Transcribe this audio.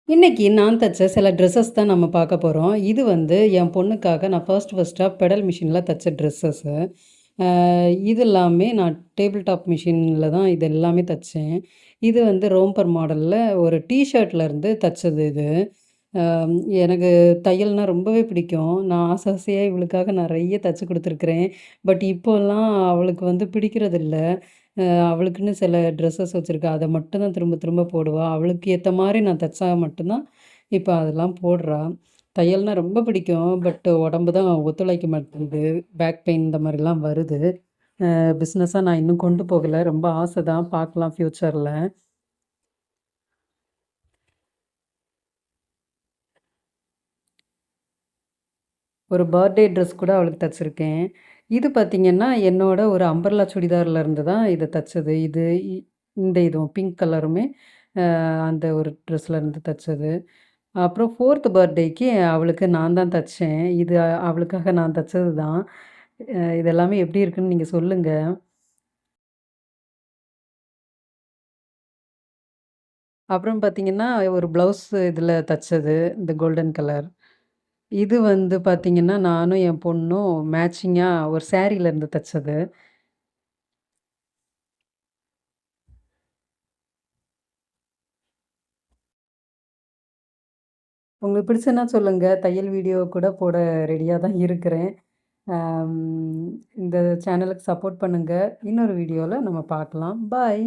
இன்னைக்கு நான் தச்ச சில ட்ரெஸ்ஸஸ் தான் நம்ம பார்க்க போறோம். இது வந்து என் பொண்ணுக்காக நான் ஃபர்ஸ்ட்டா பெடல் மிஷின்ல தச்ச ட்ரெஸ்ஸஸு. அ இது எல்லாமே நான் டேபிள் டாப் மிஷின்ல தான் இது எல்லாமே தச்சேன். இது வந்து ரோம்பர் மாடல்ல ஒரு டீ ஷர்ட்லேருந்து தச்சது இது. அம் எனக்கு தையல்னா ரொம்பவே பிடிக்கும். நான் ஆசையா இவளுக்காக நெறைய தச்சு குடுத்துருக்கிறேன். பட் இப்போலாம் அவளுக்கு வந்து பிடிக்கிறதில்ல. அவளுக்குன்னு சில ட்ரெஸ்ஸஸ் வச்சிருக்கா. அத மட்டும் தான் திரும்ப திரும்ப போடுவா. அவளுக்கு ஏத்த மாரி நான் தச்சா மட்டும் தான், இப்ப அதெல்லாம் போடுறா. தையல்னா ரொம்ப பிடிக்கும். பட் உடம்பு தான் ஒத்துழைக்க மாட்டேங்குது. பேக் பெயின் இந்த மாரிலாம் வருது. பிஸ்னஸா நான் இன்னும் கொண்டு போகல. ரொம்ப ஆசை தான். பார்க்கலாம் ஃப்யூச்சர்ல. ஒரு பர்த்டே ட்ரெஸ் கூட அவளுக்கு தச்சிருக்கேன். இது பார்த்தீங்கன்னா, என்னோட ஒரு அம்பர்லா சுடிதார்ல இருந்து தான் இத தச்சது. இது இந்த இதுவும் பிங்க் கலருமே அந்த ஒரு ட்ரெஸ்ல இருந்து தச்சது. அப்புறம் 4த் பர்த்டேக்கு அவளுக்கு நான் தான் தச்சேன். இது அவளுக்காக நான் தச்சது தான். இது எல்லாமே எப்படி இருக்குன்னு நீங்க சொல்லுங்க. அப்புறம் பார்த்தீங்கன்னா, ஒரு ப்ளவுஸ் இதில தச்சது. இந்த கோல்டன் கலர். இது வந்து பார்த்தீங்கன்னா, நானும் என் பொண்ணும் மேட்சிங்கா ஒரு சாரீல இருந்து தச்சது. உங்களுக்கு பிடிச்சதுன்னா சொல்லுங்க. தையல் வீடியோ கூட போட ரெடியா தான் இருக்கிறேன். அம் இந்த சேனலுக்கு சப்போர்ட் பண்ணுங்க. இன்னொரு வீடியோல நம்ம பார்க்கலாம். பாய்.